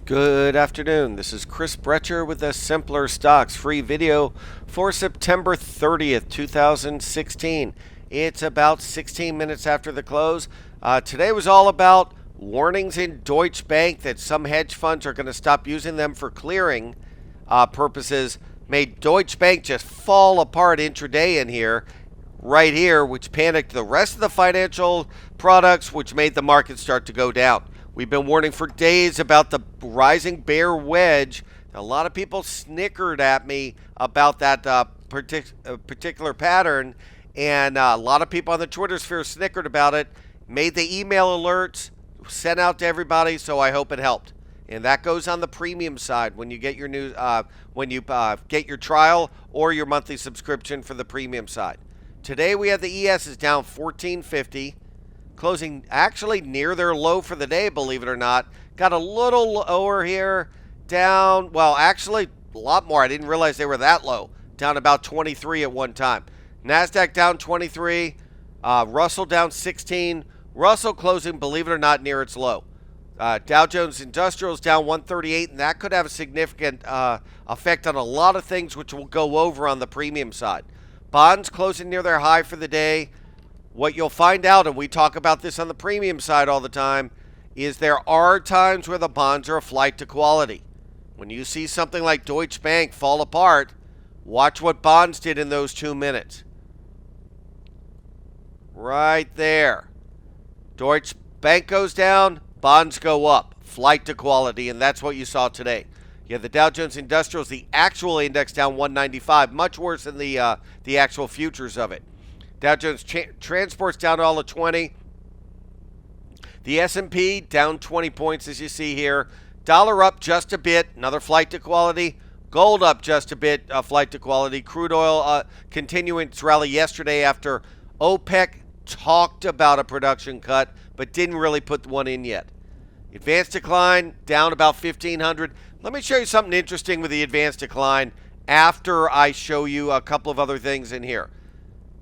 Good afternoon. This is Chris Brecher with the Simpler Stocks free video for September 30th, 2016. It's about 16 minutes after the close. Today was all about warnings in Deutsche Bank that some hedge funds are going to stop using them for clearing purposes. Made Deutsche Bank just fall apart intraday in here, right here, which panicked the rest of the financial products, which made the market start to go down. We've been warning for days about the rising bear wedge. A lot of people snickered at me about that particular pattern, and a lot of people on the Twitter sphere snickered about it, made the email alerts, sent out to everybody, so I hope it helped. And that goes on the premium side when you get your new, get your trial or your monthly subscription for the premium side. Today we have the ES is down 1450. Closing actually near their low for the day, believe it or not. Got a little lower here, down, well, actually a lot more. I didn't realize they were that low. Down about 23 at one time. NASDAQ down 23, Russell down 16. Russell closing, believe it or not, near its low. Dow Jones Industrials down 138, and that could have a significant effect on a lot of things, which we'll go over on the premium side. Bonds closing near their high for the day. What you'll find out, and we talk about this on the premium side all the time, is there are times where the bonds are a flight to quality. When you see something like Deutsche Bank fall apart, watch what bonds did in those 2 minutes. Right there. Deutsche Bank goes down, bonds go up. Flight to quality, and that's what you saw today. You have the Dow Jones Industrials, the actual index down 195, much worse than the actual futures of it. Dow Jones Transport's down all of 20. The S&P down 20 points, as you see here. Dollar up just a bit, another flight to quality. Gold up just a bit, a flight to quality. Crude oil continuing its rally yesterday after OPEC talked about a production cut, but didn't really put one in yet. Advanced decline down about 1,500. Let me show you something interesting with the advanced decline after I show you a couple of other things in here.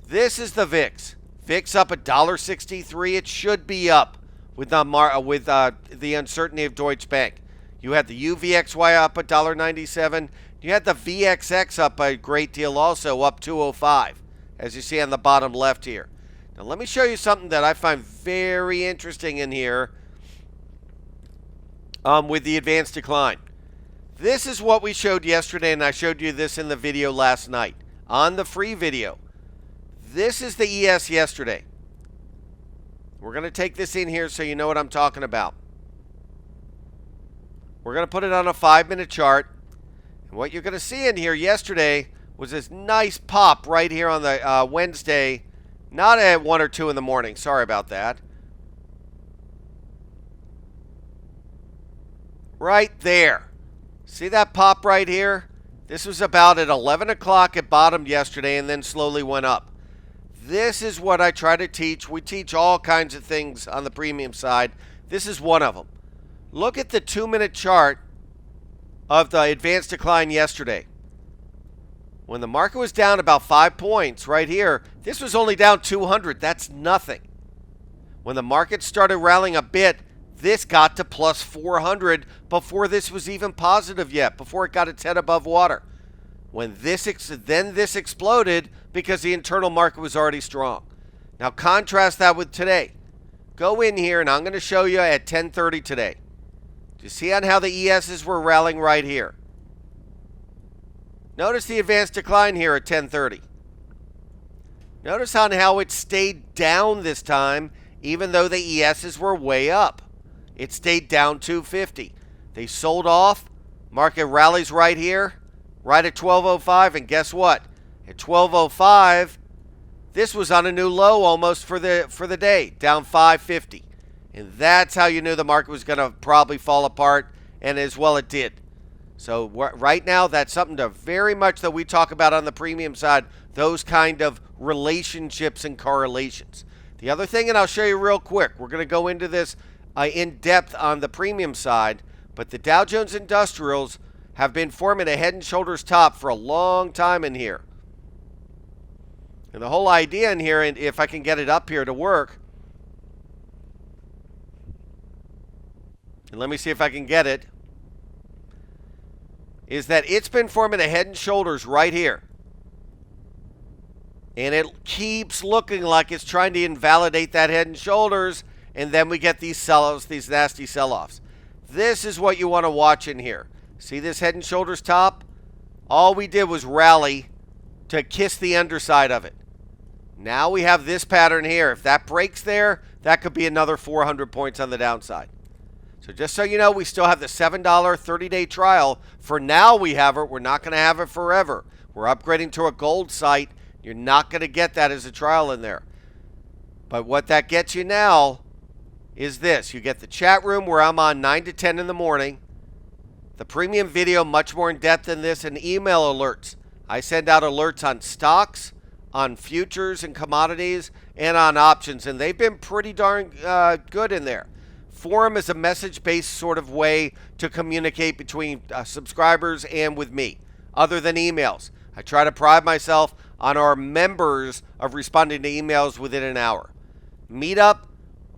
This is the VIX. VIX up $1.63. It should be up with the uncertainty of Deutsche Bank. You had the UVXY up $1.97. You had the VXX up a great deal also, up 205, as you see on the bottom left here. Now let me show you something that I find very interesting in here with the advanced decline. This is what we showed yesterday, and I showed you this in the video last night on the free video. This is the ES yesterday. We're going to take this in here so you know what I'm talking about. We're going to put it on a 5-minute chart. And what you're going to see in here yesterday was this nice pop right here on the Wednesday. Not at 1 or 2 in the morning. Sorry about that. Right there. See that pop right here? This was about at 11 o'clock. It bottomed yesterday and then slowly went up. This is what I try to teach. We teach all kinds of things on the premium side. This is one of them. Look at the 2-minute chart of the advanced decline yesterday. When the market was down about 5 points right here, this was only down 200. That's nothing. When the market started rallying a bit, this got to plus 400 before this was even positive yet, before it got its head above water. When this exploded because the internal market was already strong. Now contrast that with today. Go in here, and I'm going to show you at 10:30 today. Do you see on how the ESs were rallying right here? Notice the advanced decline here at 10:30. Notice on how it stayed down this time, even though the ESs were way up. It stayed down 250. They sold off. Market rallies right here, right at 12:05, and guess what? At 12:05, this was on a new low almost for the day, down 550. And that's how you knew the market was going to probably fall apart, and as well it did. So right now, that's something to very much that we talk about on the premium side, those kind of relationships and correlations. The other thing, and I'll show you real quick, we're going to go into this in depth on the premium side, but the Dow Jones Industrials have been forming a head and shoulders top for a long time in here. And the whole idea in here, and if I can get it up here to work, and let me see if I can get it. is that it's been forming a head and shoulders right here. And it keeps looking like it's trying to invalidate that head and shoulders, and then we get these sell-offs, these nasty sell-offs. This is what you want to watch in here. See this head and shoulders top? All we did was rally to kiss the underside of it. Now we have this pattern here. If that breaks there, that could be another 400 points on the downside. So just so you know, we still have the $7 30-day trial. For now we have it. We're not going to have it forever. We're upgrading to a gold site. You're not going to get that as a trial in there. But what that gets you now is this. You get the chat room where I'm on 9 to 10 in the morning. The premium video, much more in depth than this, and email alerts. I send out alerts on stocks, on futures and commodities, and on options, and they've been pretty darn good in there. Forum is a message-based sort of way to communicate between subscribers and with me, other than emails. I try to pride myself on our members of responding to emails within an hour. Meetup,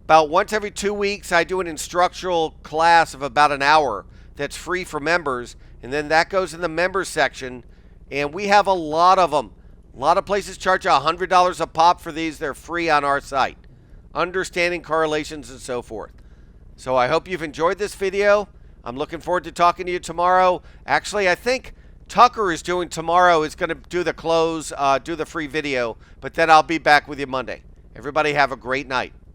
about once every 2 weeks, I do an instructional class of about an hour that's free for members, and then that goes in the members section, and we have a lot of them. A lot of places charge $100 a pop for these. They're free on our site. Understanding correlations and so forth. So I hope you've enjoyed this video. I'm looking forward to talking to you tomorrow. Actually, I think Tucker is doing tomorrow, is going to do the close, do the free video, but then I'll be back with you Monday. Everybody have a great night.